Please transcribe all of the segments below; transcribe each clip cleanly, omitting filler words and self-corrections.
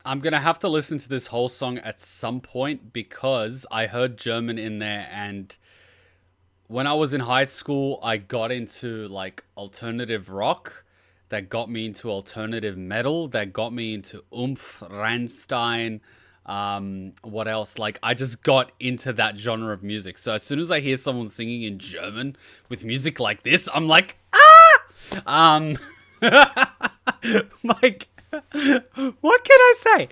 I'm gonna have to listen to this whole song at some point because I heard German in there, and when I was in high school, I got into like alternative rock that got me into alternative metal that got me into Oomph, Rammstein. What else? Like, I just got into that genre of music. So as soon as I hear someone singing in German with music like this, I'm like, ah! Like, what can I say?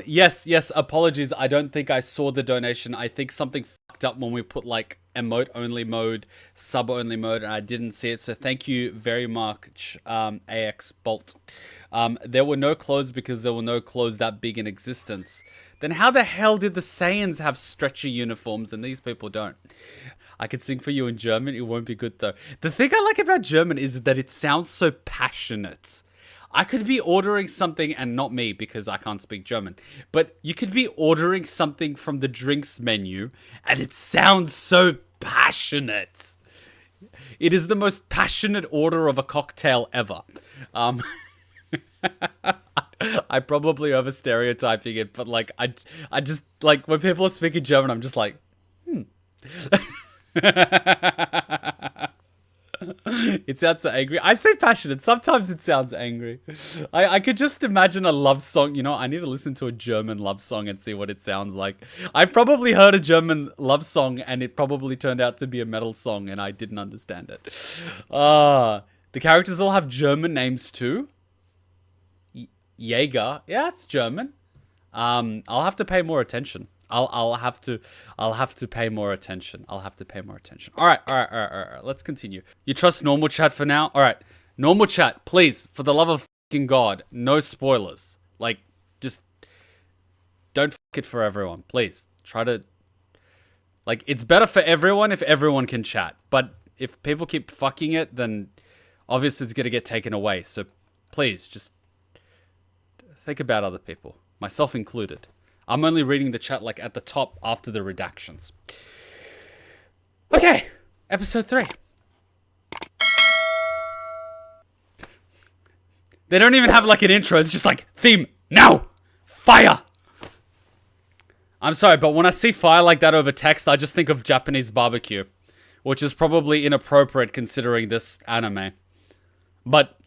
Yes, apologies. I don't think I saw the donation. I think something fucked up when we put like emote only mode, sub only mode, and I didn't see it. So thank you very much, AX Bolt. There were no clothes because there were no clothes that big in existence. Then how the hell did the Saiyans have stretchy uniforms and these people don't? I could sing for you in German. It won't be good though. The thing I like about German is that it sounds so passionate. I could be ordering something, and not me because I can't speak German, but you could be ordering something from the drinks menu and it sounds so passionate. It is the most passionate order of a cocktail ever. I probably over stereotyping it, but like I just like when people are speaking German, I'm just like, It sounds so angry. I say passionate. Sometimes it sounds angry. I could just imagine a love song. You know, I need to listen to a German love song and see what it sounds like. I probably heard a German love song and it probably turned out to be a metal song and I didn't understand it. The characters all have German names too. Jaeger. Yeah, it's German. I'll have to pay more attention. I'll have to pay more attention. All right. Let's continue. You trust normal chat for now? All right. Normal chat, please, for the love of fucking God, no spoilers. Like, just don't fuck it for everyone. Please. Try to, like, it's better for everyone if everyone can chat. But if people keep fucking it, then obviously it's going to get taken away. So please, just think about other people, myself included. I'm only reading the chat like at the top after the redactions. Okay, episode 3. They don't even have like an intro. It's just like, theme, now, fire. I'm sorry, but when I see fire like that over text, I just think of Japanese barbecue, which is probably inappropriate considering this anime. But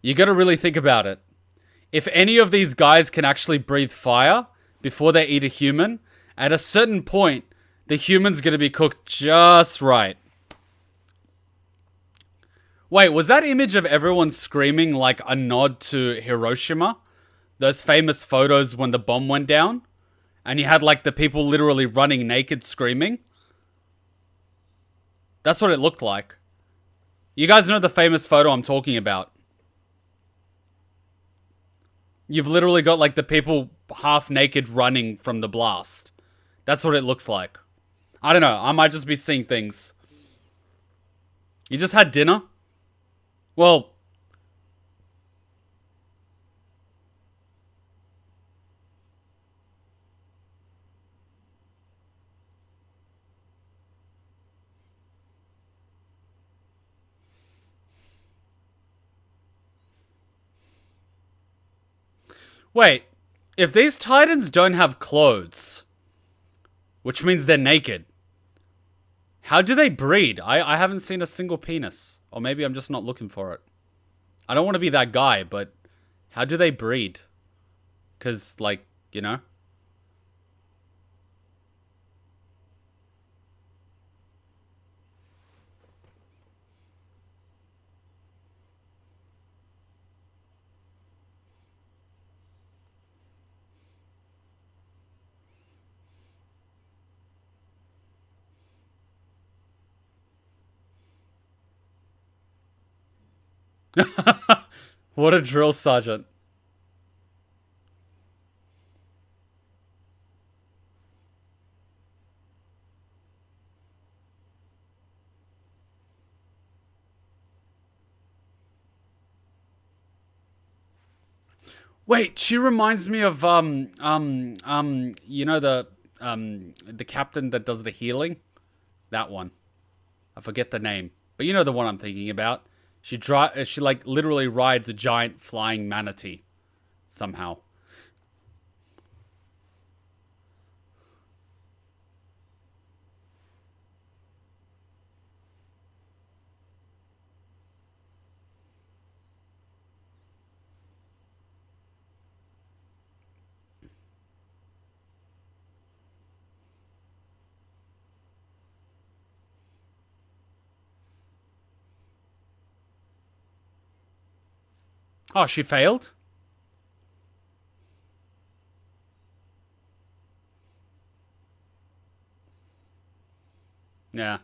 you gotta really think about it. If any of these guys can actually breathe fire before they eat a human, at a certain point, the human's gonna be cooked just right. Wait, was that image of everyone screaming like a nod to Hiroshima? Those famous photos when the bomb went down? And you had like the people literally running naked screaming? That's what it looked like. You guys know the famous photo I'm talking about. You've literally got like the people half naked running from the blast. That's what it looks like. I don't know. I might just be seeing things. You just had dinner? Well, wait. If these titans don't have clothes, which means they're naked, how do they breed? I haven't seen a single penis. Or maybe I'm just not looking for it. I don't want to be that guy, but how do they breed? Because, like, you know? What a drill sergeant. Wait, she reminds me of you know the captain that does the healing? That one. I forget the name. But you know the one I'm thinking about. She like literally rides a giant flying manatee somehow. Oh, she failed? Yeah.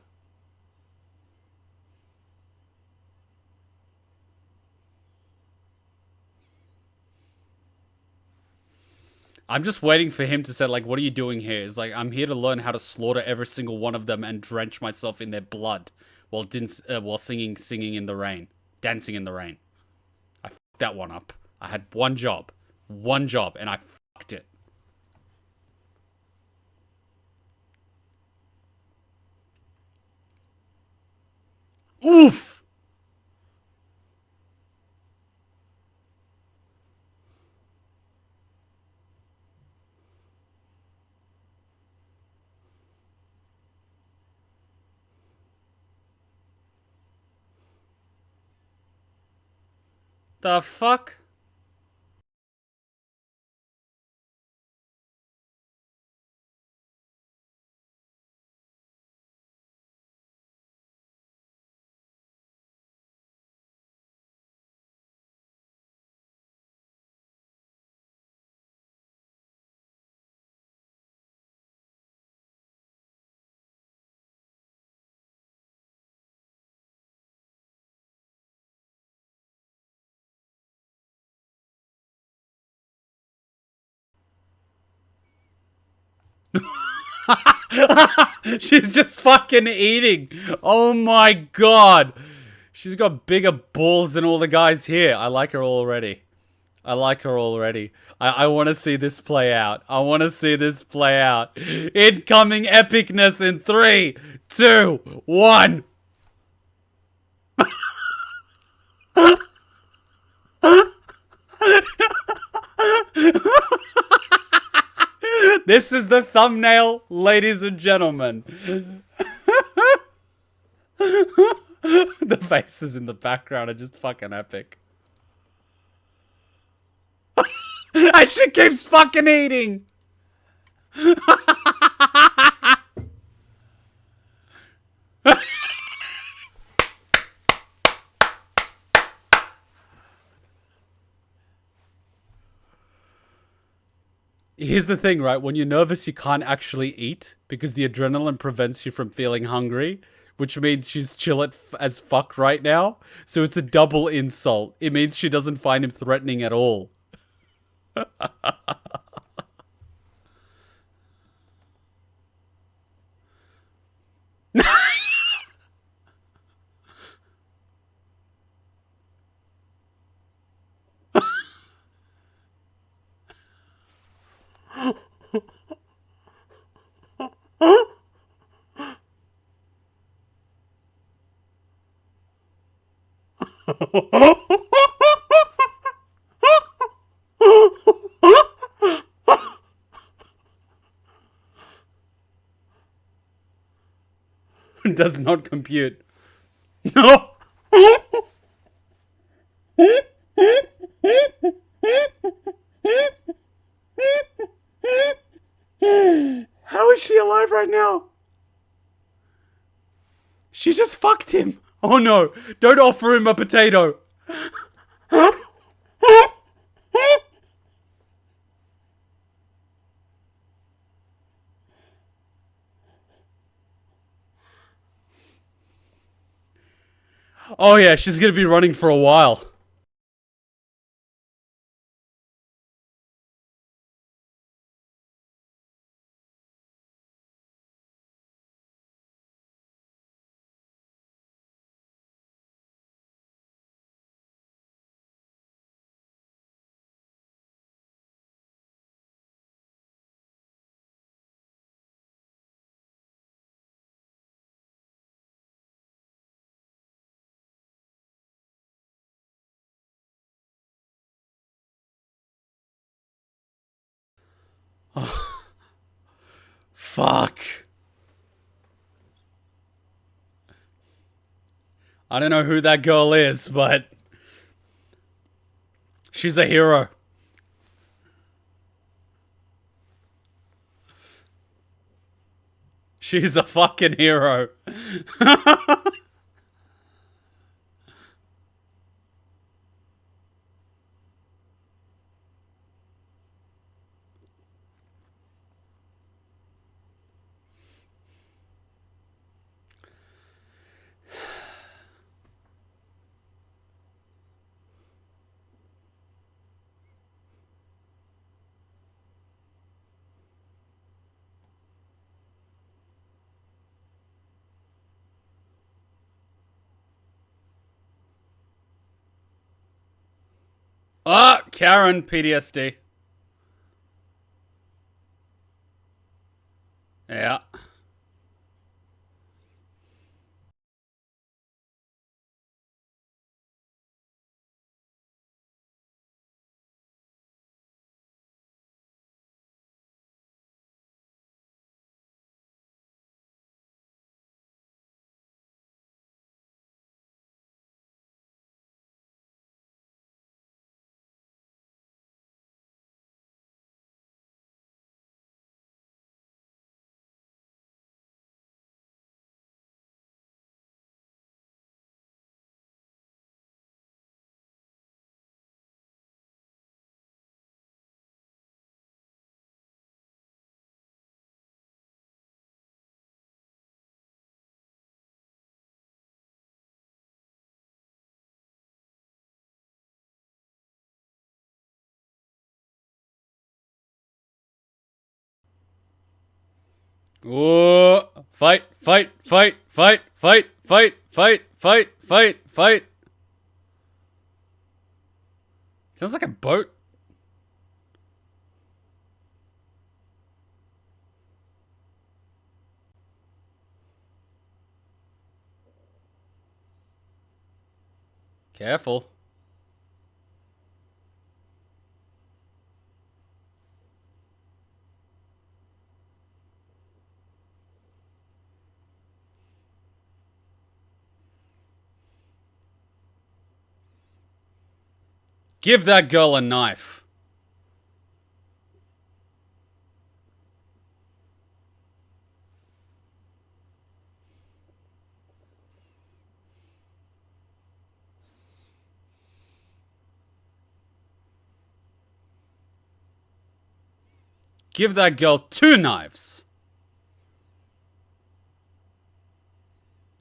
I'm just waiting for him to say, like, what are you doing here? It's like, I'm here to learn how to slaughter every single one of them and drench myself in their blood while singing in the rain. Dancing in the rain. I fucked that one up. I had one job. One job, and I fucked it. Oof! The fuck? She's just fucking eating. Oh my god. She's got bigger balls than all the guys here. I like her already. I like her already. I want to see this play out. I want to see this play out. Incoming epicness in 3, 2, 1. This is the thumbnail, ladies and gentlemen. The faces in the background are just fucking epic. And she keeps fucking eating. Here's the thing, right? When you're nervous, you can't actually eat because the adrenaline prevents you from feeling hungry, which means she's as fuck right now. So it's a double insult. It means she doesn't find him threatening at all. Does not compute. No. How is she alive right now? She just fucked him. Oh no, don't offer him a potato. Oh yeah, she's gonna be running for a while. Fuck. I don't know who that girl is, but she's a hero. She's a fucking hero. Ah, Karen, PTSD. Yeah. Ooh, fight, fight, fight, fight, fight, fight, fight, fight, fight, fight. Sounds like a boat. Careful. Give that girl a knife. Give that girl 2 knives.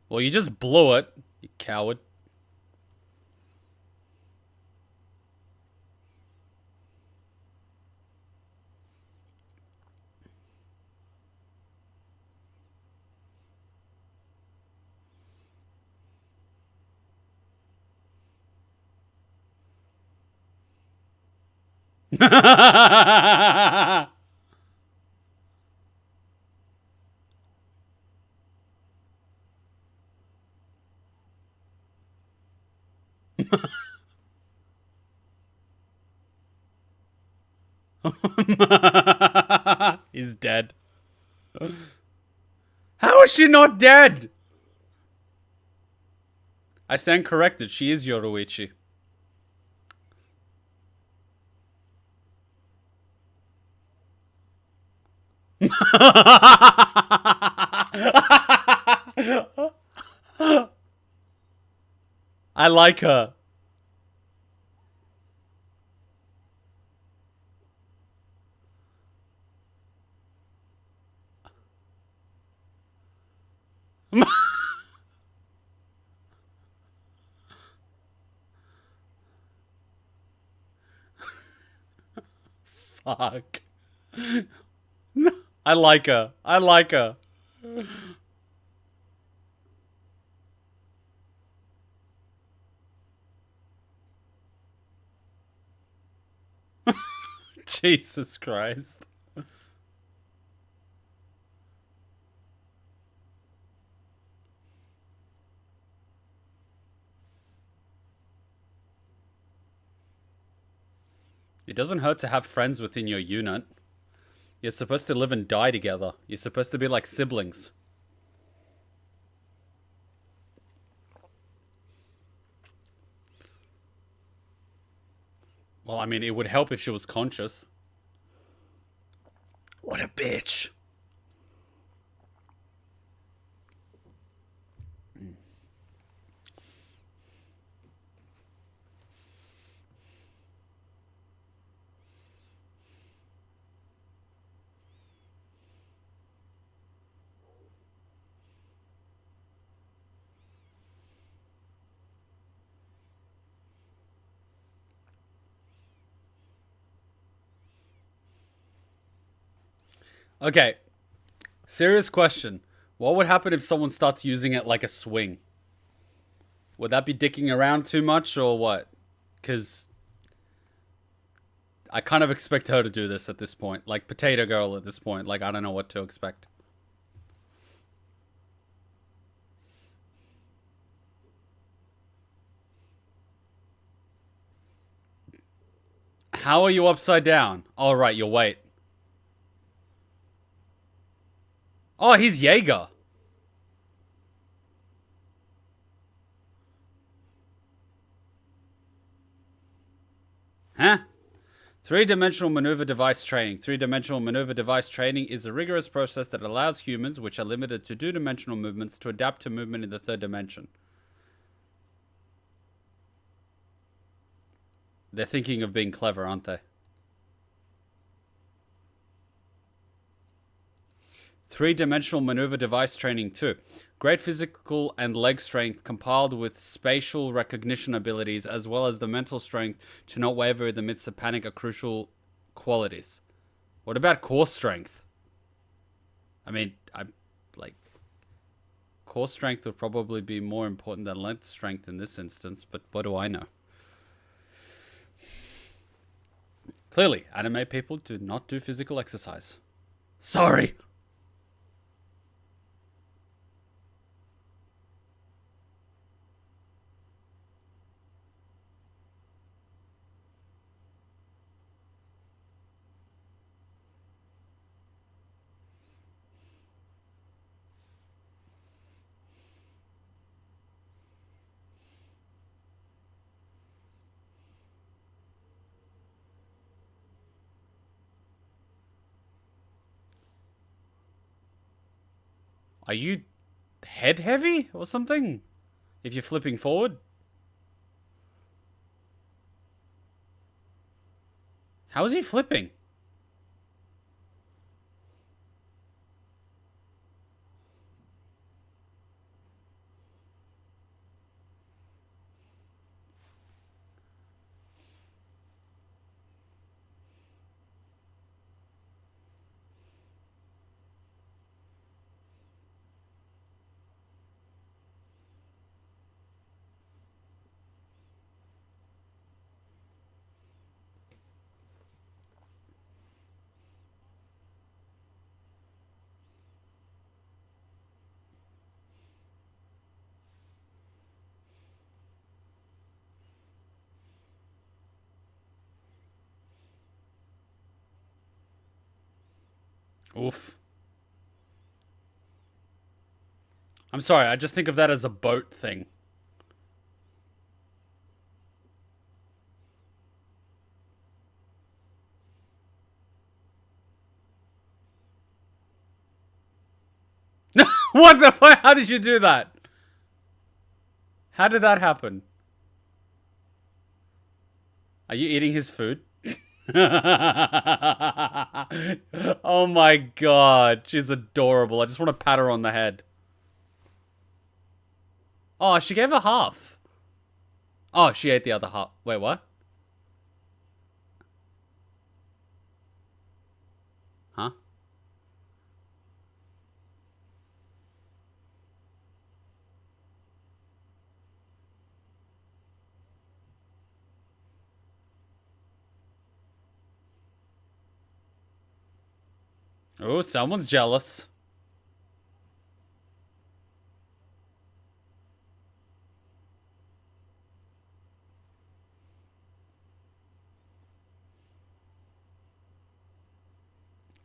Well, you just blew it, you coward. He's dead. How is she not dead? I stand corrected. She is Yoruichi. I like her. Fuck. I like her. I like her. Jesus Christ. It doesn't hurt to have friends within your unit. You're supposed to live and die together. You're supposed to be like siblings. Well, I mean, it would help if she was conscious. What a bitch. Okay. Serious question. What would happen if someone starts using it like a swing? Would that be dicking around too much or what? Because I kind of expect her to do this at this point. Like Potato Girl at this point. Like, I don't know what to expect. How are you upside down? Oh, right, your weight. Oh, he's Jaeger. Huh? Three-dimensional maneuver device training. Three-dimensional maneuver device training is a rigorous process that allows humans, which are limited to two-dimensional movements, to adapt to movement in the third dimension. They're thinking of being clever, aren't they? Three-dimensional maneuver device training 2. Great physical and leg strength compiled with spatial recognition abilities as well as the mental strength to not waver in the midst of panic are crucial qualities. What about core strength? I mean, like core strength would probably be more important than length strength in this instance, but what do I know? Clearly, anime people do not do physical exercise. Sorry! Are you head heavy or something? If you're flipping forward? How is he flipping? Oof. I'm sorry, I just think of that as a boat thing. What the fuck? How did you do that? How did that happen? Are you eating his food? Oh my god, she's adorable. I just want to pat her on the head. Oh, she gave her half. Oh, she ate the other half. Wait, what? Huh? Oh, someone's jealous.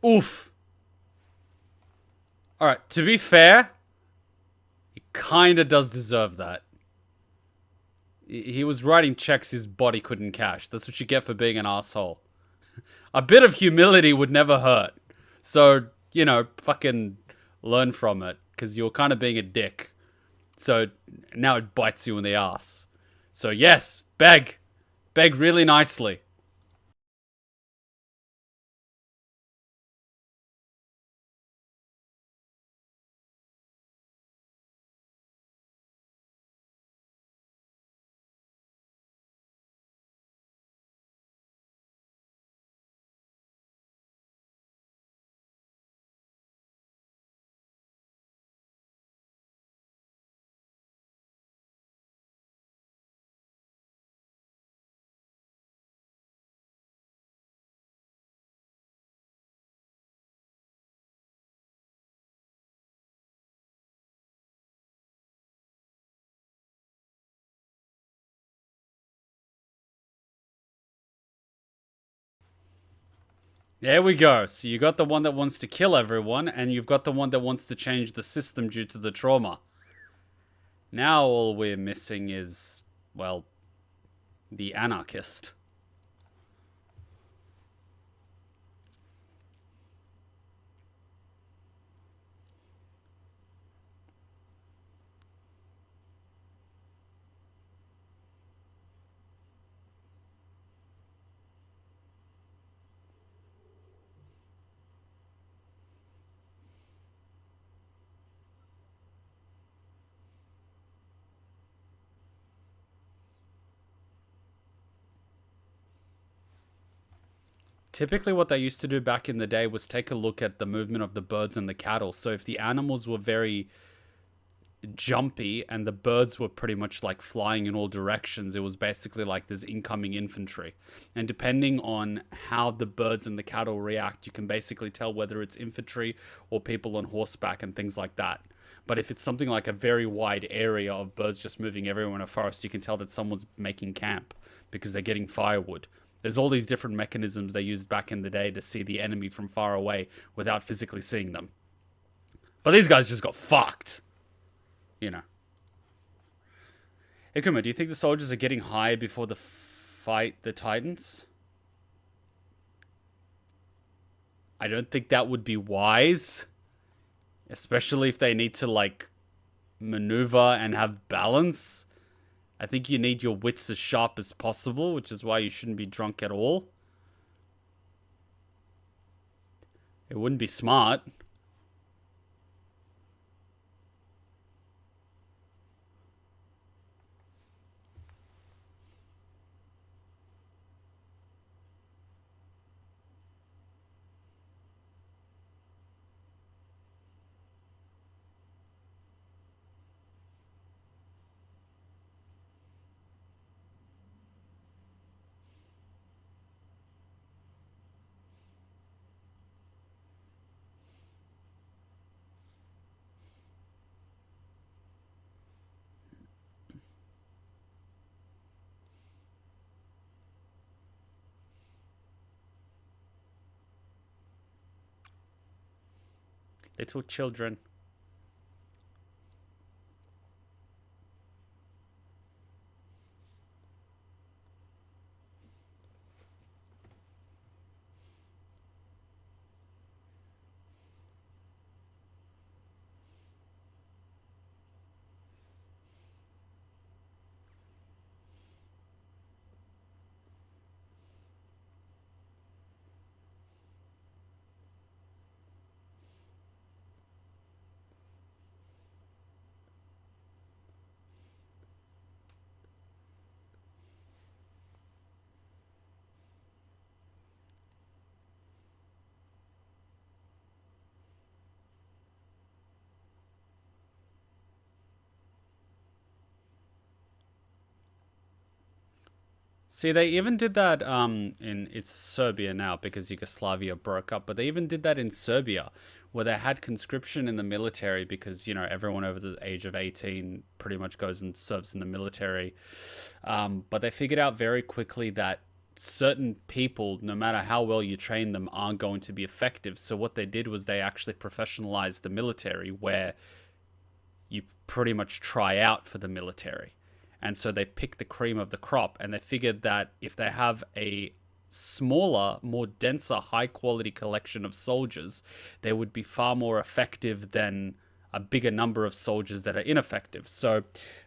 Oof. Alright, to be fair, he kinda does deserve that. He was writing checks his body couldn't cash. That's what you get for being an asshole. A bit of humility would never hurt. So, you know, fucking learn from it. Because you're kind of being a dick. So now it bites you in the ass. So yes, beg. Beg really nicely. There we go. So you got the one that wants to kill everyone, and you've got the one that wants to change the system due to the trauma. Now all we're missing is, well, the anarchist. Typically what they used to do back in the day was take a look at the movement of the birds and the cattle. So if the animals were very jumpy and the birds were pretty much like flying in all directions, it was basically like there's incoming infantry. And depending on how the birds and the cattle react, you can basically tell whether it's infantry or people on horseback and things like that. But if it's something like a very wide area of birds just moving everywhere in a forest, you can tell that someone's making camp because they're getting firewood. There's all these different mechanisms they used back in the day to see the enemy from far away without physically seeing them. But these guys just got fucked. You know. Hey, Kuma, do you think the soldiers are getting high before the fight the Titans? I don't think that would be wise. Especially if they need to, like, maneuver and have balance. I think you need your wits as sharp as possible, which is why you shouldn't be drunk at all. It wouldn't be smart. Little children. See, they even did that in it's Serbia now because Yugoslavia broke up, but they even did that in Serbia where they had conscription in the military because, you know, everyone over the age of 18 pretty much goes and serves in the military. But they figured out very quickly that certain people, no matter how well you train them, aren't going to be effective. So what they did was they actually professionalized the military where you pretty much try out for the military. And so they pick the cream of the crop, and they figured that if they have a smaller, more denser, high quality collection of soldiers, they would be far more effective than a bigger number of soldiers that are ineffective. So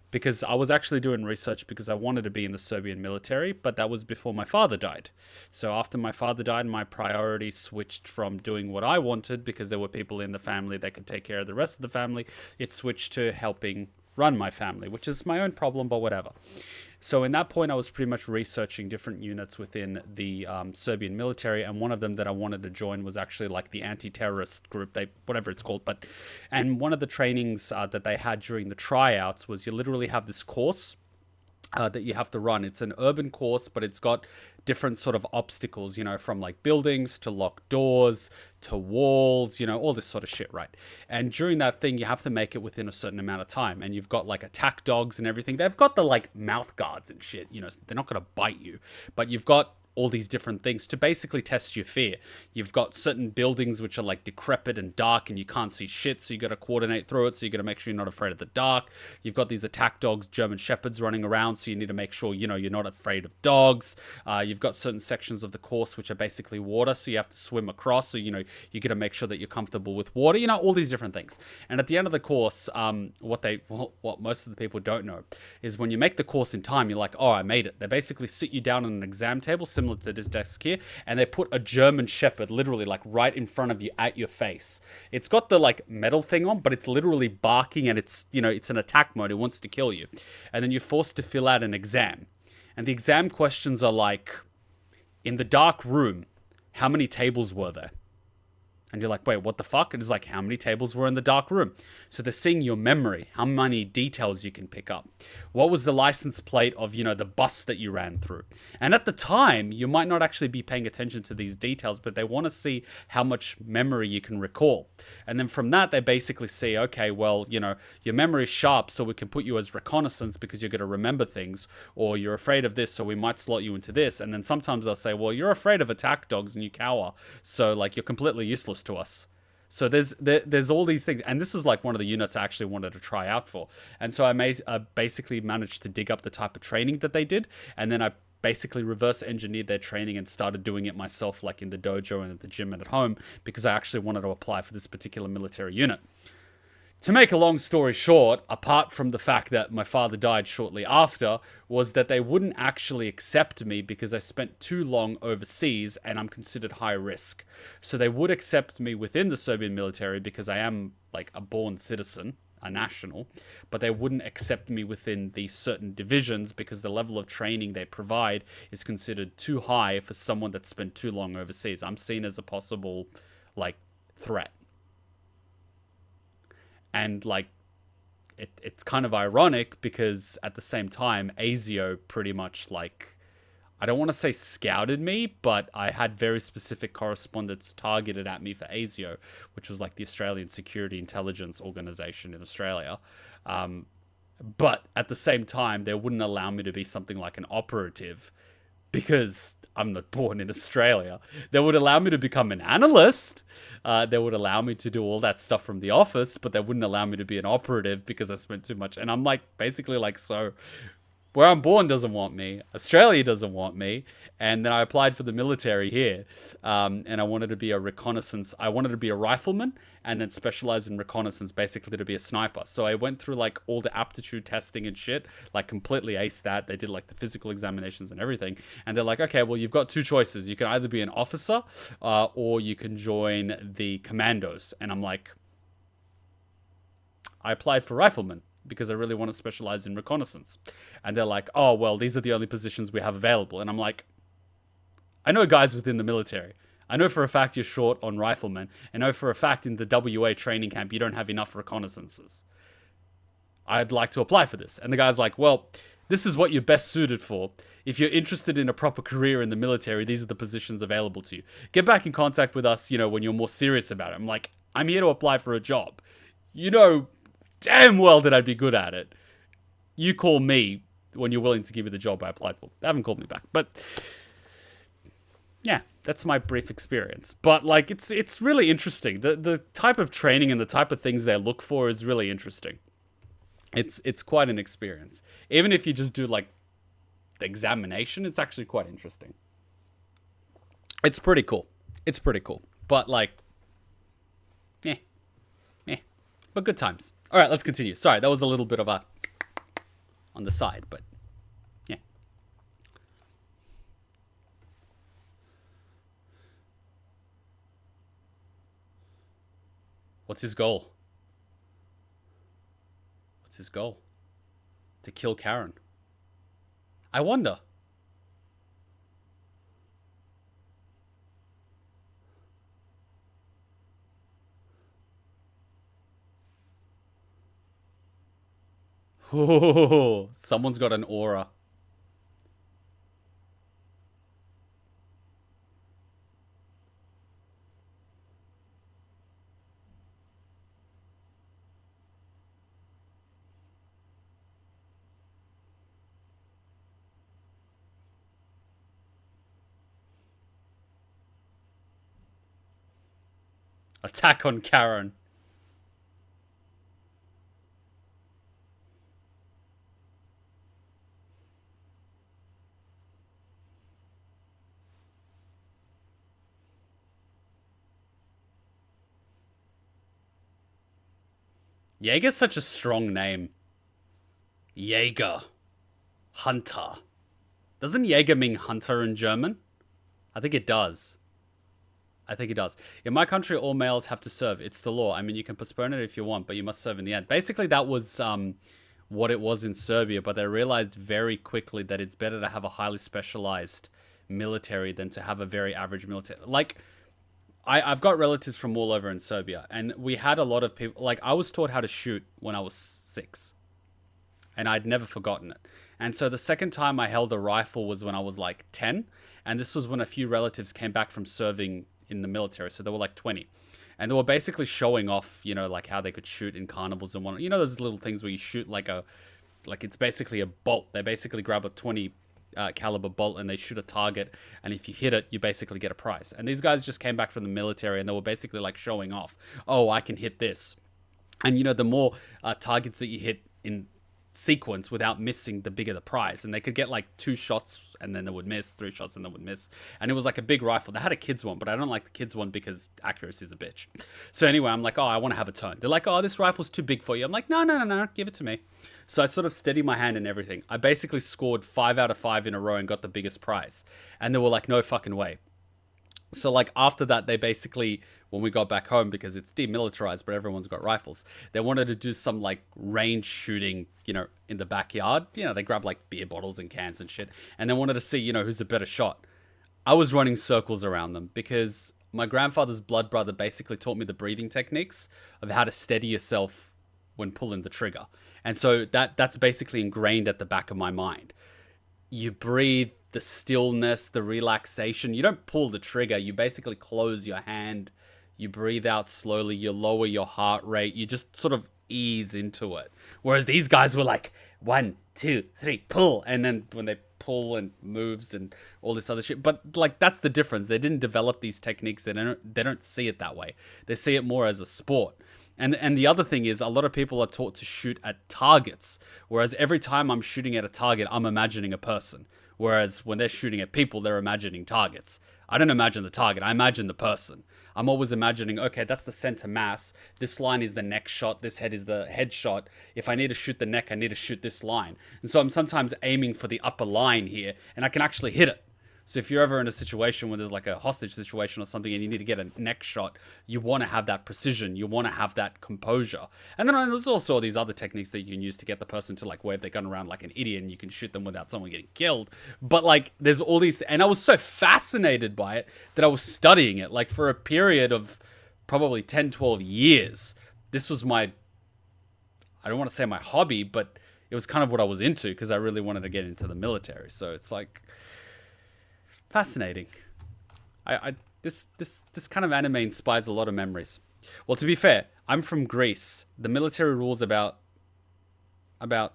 because I was actually doing research because I wanted to be in the Serbian military, but that was before my father died. So after my father died, my priority switched from doing what I wanted because there were people in the family that could take care of the rest of the family. It switched to helping run my family, which is my own problem, but whatever. So in that point, I was pretty much researching different units within the Serbian military, and one of them that I wanted to join was actually like the anti-terrorist group, whatever it's called. And one of the trainings that they had during the tryouts was you literally have this course that you have to run. It's an urban course, but it's got different sort of obstacles, you know, from like buildings to locked doors to walls, you know, all this sort of shit, right? And during that thing, you have to make it within a certain amount of time. And you've got like attack dogs and everything. They've got the like mouth guards and shit, you know, they're not going to bite you, but you've got all these different things to basically test your fear. You've got certain buildings which are like decrepit and dark and you can't see shit, so you got to coordinate through it, so you got to make sure you're not afraid of the dark. You've got these attack dogs, German Shepherds running around, so you need to make sure, you know, you're not afraid of dogs. You've got certain sections of the course which are basically water, so you have to swim across, so, you know, you got to make sure that you're comfortable with water, you know, all these different things. And at the end of the course, what most of the people don't know is when you make the course in time, you're like, oh, I made it. They basically sit you down on an exam table, similar to this desk here, and they put a German Shepherd literally like right in front of you at your face. It's got the like metal thing on, but it's literally barking and it's, you know, it's an attack mode. It wants to kill you. And then you're forced to fill out an exam. And the exam questions are like, in the dark room, how many tables were there? And you're like, wait, what the fuck? And it's like, how many tables were in the dark room? So they're seeing your memory, how many details you can pick up. What was the license plate of, you know, the bus that you ran through? And at the time, you might not actually be paying attention to these details, but they want to see how much memory you can recall. And then from that, they basically see, okay, well, you know, your memory is sharp, so we can put you as reconnaissance because you're going to remember things, or you're afraid of this, so we might slot you into this. And then sometimes they'll say, well, you're afraid of attack dogs and you cower, so like you're completely useless to us. So there's all these things, and this is like one of the units I actually wanted to try out for. And so I basically managed to dig up the type of training that they did, and then I basically reverse engineered their training and started doing it myself, like in the dojo and at the gym and at home, because I actually wanted to apply for this particular military unit. To make a long story short, apart from the fact that my father died shortly after, was that they wouldn't actually accept me because I spent too long overseas and I'm considered high risk. So they would accept me within the Serbian military because I am like a born citizen, a national, but they wouldn't accept me within these certain divisions because the level of training they provide is considered too high for someone that's spent too long overseas. I'm seen as a possible like threat. And like, it's kind of ironic because at the same time, ASIO pretty much like, I don't want to say scouted me, but I had very specific correspondence targeted at me for ASIO, which was like the Australian Security Intelligence Organization in Australia. But at the same time, they wouldn't allow me to be something like an operative because I'm not born in Australia. They would allow me to become an analyst. They would allow me to do all that stuff from the office, but they wouldn't allow me to be an operative because I spent too much. And I'm like, basically like, so where I'm born doesn't want me. Australia doesn't want me. And then I applied for the military here. And I wanted to be a reconnaissance. I wanted to be a rifleman and then specialize in reconnaissance, basically to be a sniper. So I went through like all the aptitude testing and shit, like completely aced that. They did like the physical examinations and everything. And they're like, okay, well, you've got two choices. You can either be an officer or you can join the commandos. And I'm like, I applied for rifleman because I really want to specialize in reconnaissance. And they're like, oh, well, these are the only positions we have available. And I'm like, I know guys within the military. I know for a fact you're short on riflemen. I know for a fact in the WA training camp you don't have enough reconnaissances. I'd like to apply for this. And the guy's like, well, this is what you're best suited for. If you're interested in a proper career in the military, these are the positions available to you. Get back in contact with us, you know, when you're more serious about it. I'm like, I'm here to apply for a job. You know damn well that I'd be good at it. You call me when you're willing to give me the job I applied for. They haven't called me back, but yeah, that's my brief experience. But like, it's really interesting. The type of training and the type of things they look for is really interesting. It's quite an experience. Even if you just do like the examination, it's actually quite interesting. It's pretty cool. It's pretty cool. But like, but good times. All right, let's continue. Sorry, that was a little bit of a on the side, but yeah. What's his goal? What's his goal? To kill Karen. I wonder. Oh, someone's got an aura. Attack on Karen. Jaeger's such a strong name. Jaeger. Hunter. Doesn't Jaeger mean hunter in German? I think it does. I think it does. In my country, all males have to serve. It's the law. I mean, you can postpone it if you want, but you must serve in the end. Basically, that was what it was in Serbia, but they realized very quickly that it's better to have a highly specialized military than to have a very average military. Like, I've got relatives from all over in Serbia, and we had a lot of people. Like, I was taught how to shoot when I was 6, and I'd never forgotten it. And so the second time I held a rifle was when I was like 10, and this was when a few relatives came back from serving in the military, so they were like 20. And they were basically showing off, you know, like how they could shoot in carnivals and one. You know, those little things where you shoot like it's basically a bolt. They basically grab a 20 caliber bolt and they shoot a target, and if you hit it, you basically get a prize. And these guys just came back from the military and they were basically like showing off. Oh, I can hit this. And you know, the more targets that you hit in sequence without missing, the bigger the prize. And they could get like 2 shots and then they would miss, 3 shots and they would miss. And it was like a big rifle. They had a kids one, but I don't like the kids one because accuracy is a bitch. So anyway, I'm like, oh, I want to have a turn. They're like, oh, this rifle's too big for you. I'm like, no, give it to me. So I sort of steadied my hand and everything. I basically scored 5 out of 5 in a row and got the biggest prize. And they were like, no fucking way. So like after that, they basically, when we got back home, because it's demilitarized, but everyone's got rifles, they wanted to do some like range shooting, you know, in the backyard. You know, they grab like beer bottles and cans and shit, and they wanted to see, you know, who's a better shot. I was running circles around them because my grandfather's blood brother basically taught me the breathing techniques of how to steady yourself when pulling the trigger. And so that's basically ingrained at the back of my mind. You breathe, the stillness, the relaxation. You don't pull the trigger. You basically close your hand. You breathe out slowly. You lower your heart rate. You just sort of ease into it. Whereas these guys were like, 1, 2, 3, pull. And then when they pull and moves and all this other shit. But like, that's the difference. They didn't develop these techniques. They don't see it that way. They see it more as a sport. And the other thing is, a lot of people are taught to shoot at targets, whereas every time I'm shooting at a target, I'm imagining a person. Whereas when they're shooting at people, they're imagining targets. I don't imagine the target, I imagine the person. I'm always imagining, okay, that's the center mass. This line is the neck shot. This head is the head shot. If I need to shoot the neck, I need to shoot this line. And so I'm sometimes aiming for the upper line here, and I can actually hit it. So if you're ever in a situation where there's like a hostage situation or something and you need to get a neck shot, you want to have that precision. You want to have that composure. And then there's also these other techniques that you can use to get the person to like wave their gun around like an idiot, and you can shoot them without someone getting killed. But like there's all these, and I was so fascinated by it that I was studying it like for a period of probably 10, 12 years. This was my, I don't want to say my hobby, but it was kind of what I was into because I really wanted to get into the military. So it's like, fascinating. This kind of anime inspires a lot of memories. Well, to be fair, I'm from Greece. The military rules about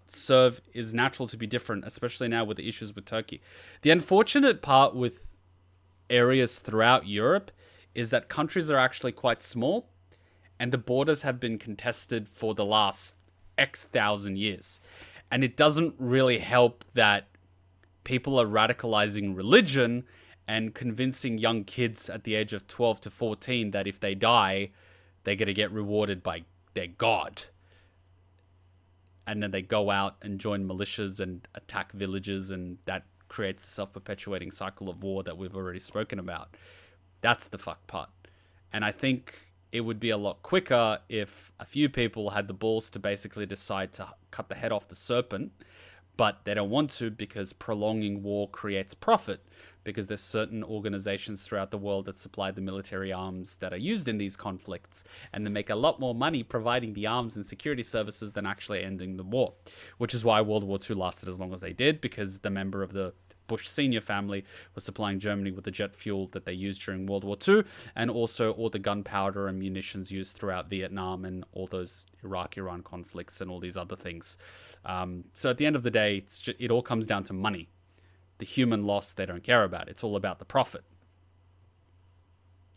serve is natural to be different, especially now with the issues with Turkey. The unfortunate part with areas throughout Europe is that countries are actually quite small, and the borders have been contested for the last X thousand years. And it doesn't really help that people are radicalizing religion and convincing young kids at the age of 12 to 14 that if they die, they're going to get rewarded by their god. And then they go out and join militias and attack villages, and that creates a self-perpetuating cycle of war that we've already spoken about. That's the fuck part. And I think it would be a lot quicker if a few people had the balls to basically decide to cut the head off the serpent, but they don't want to because prolonging war creates profit, because there's certain organizations throughout the world that supply the military arms that are used in these conflicts, and they make a lot more money providing the arms and security services than actually ending the war, which is why World War II lasted as long as they did, because the member of the Bush senior family was supplying Germany with the jet fuel that they used during World War II, and also all the gunpowder and munitions used throughout Vietnam and all those Iraq-Iran conflicts and all these other things. So at the end of the day, it all comes down to money. The human loss, they don't care about. It's all about the profit.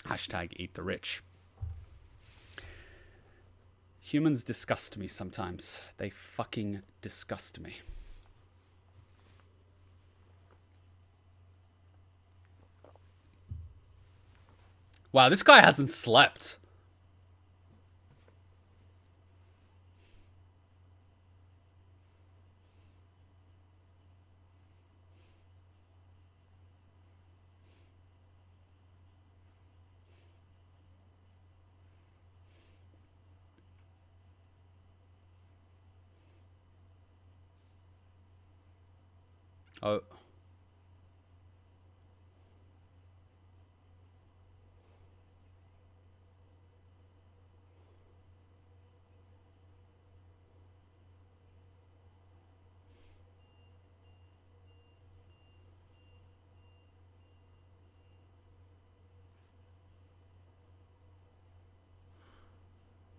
Hashtag eat the rich. Humans disgust me sometimes. They fucking disgust me. Wow, this guy hasn't slept. Oh.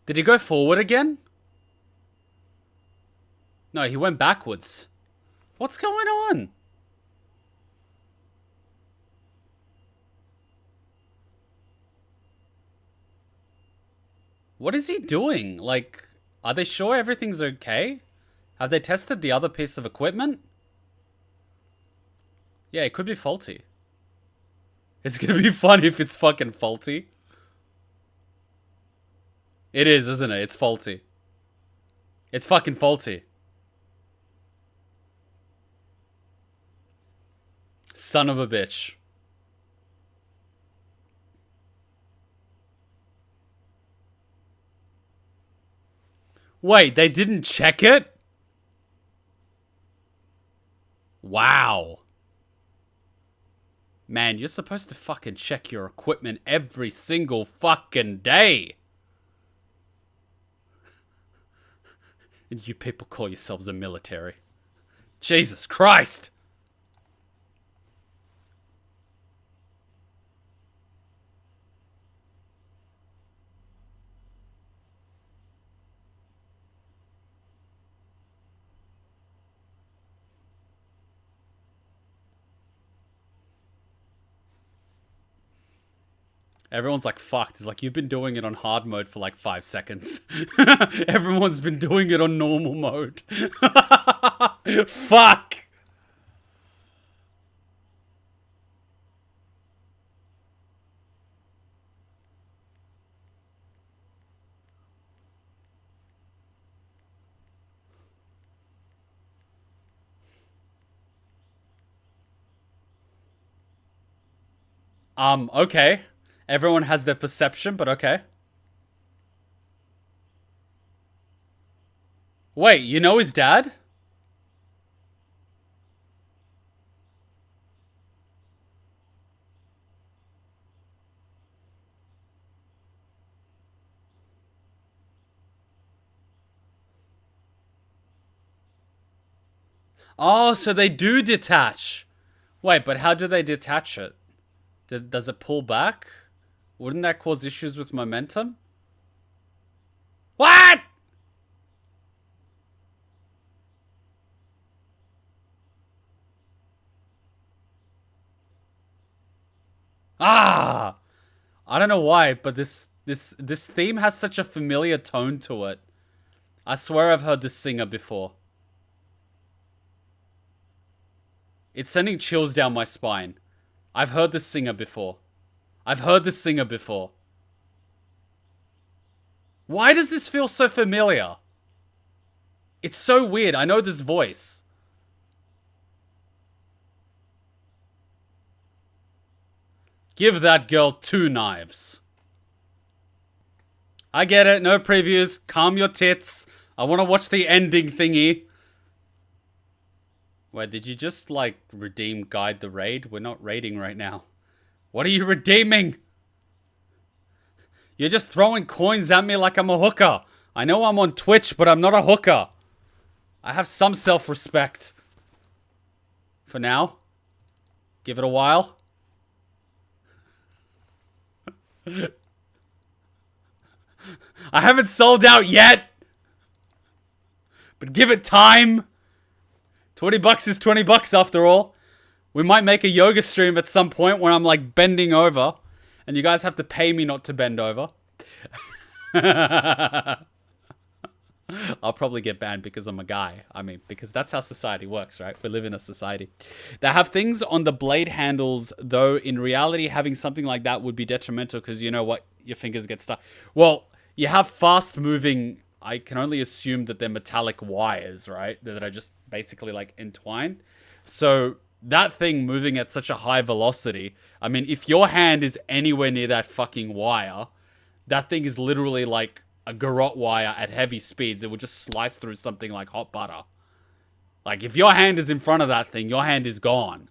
Did he go forward again? No, he went backwards. What's going on? What is he doing? Like, are they sure everything's okay? Have they tested the other piece of equipment? Yeah, it could be faulty. It's gonna be fun if it's fucking faulty. It is, isn't it? It's faulty. It's fucking faulty. Son of a bitch. Wait, they didn't check it? Wow. Man, you're supposed to fucking check your equipment every single fucking day. And you people call yourselves the military. Jesus Christ. Everyone's like, fucked. It's like, you've been doing it on hard mode for like 5 seconds. Everyone's been doing it on normal mode. Fuck! Okay. Everyone has their perception, but okay. Wait, you know his dad? Oh, so they do detach. Wait, but how do they detach it? Does it pull back? Wouldn't that cause issues with momentum? What? Ah! I don't know why, but this theme has such a familiar tone to it. I swear I've heard this singer before. It's sending chills down my spine. I've heard this singer before. I've heard this singer before. Why does this feel so familiar? It's so weird. I know this voice. Give that girl 2 knives. I get it. No previews. Calm your tits. I want to watch the ending thingy. Wait, did you just, like, redeem Guide the Raid? We're not raiding right now. What are you redeeming? You're just throwing coins at me like I'm a hooker. I know I'm on Twitch, but I'm not a hooker. I have some self-respect. For now. Give it a while. I haven't sold out yet. But give it time. 20 bucks is 20 bucks after all. We might make a yoga stream at some point where I'm like bending over. And you guys have to pay me not to bend over. I'll probably get banned because I'm a guy. I mean, because that's how society works, right? We live in a society. They have things on the blade handles, though in reality, having something like that would be detrimental because you know what? Your fingers get stuck. Well, you have fast moving, I can only assume that they're metallic wires, right? That are just basically like entwined. So that thing moving at such a high velocity, I mean, if your hand is anywhere near that fucking wire, that thing is literally like a garrote wire at heavy speeds. It would just slice through something like hot butter. Like, if your hand is in front of that thing, your hand is gone.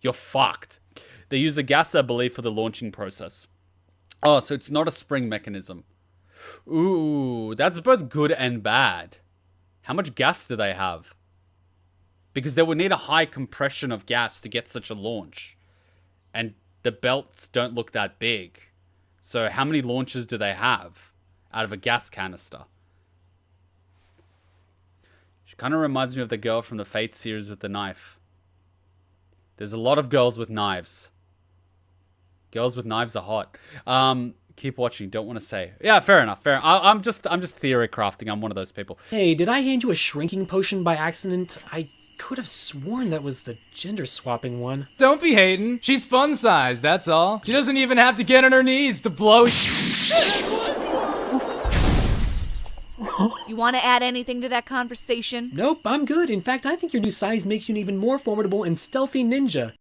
You're fucked. They use a gas, I believe, for the launching process. Oh, so it's not a spring mechanism. Ooh, that's both good and bad. How much gas do they have? Because they would need a high compression of gas to get such a launch. And the belts don't look that big. So how many launches do they have out of a gas canister? She kind of reminds me of the girl from the Fate series with the knife. There's a lot of girls with knives. Girls with knives are hot. Keep watching. Don't want to say. Yeah, fair enough. I'm just theory crafting. I'm one of those people. Hey, did I hand you a shrinking potion by accident? I could have sworn that was the gender swapping one. Don't be hating. She's fun size, that's all. She doesn't even have to get on her knees to blow. You want to add anything to that conversation? Nope, I'm good. In fact, I think your new size makes you an even more formidable and stealthy ninja.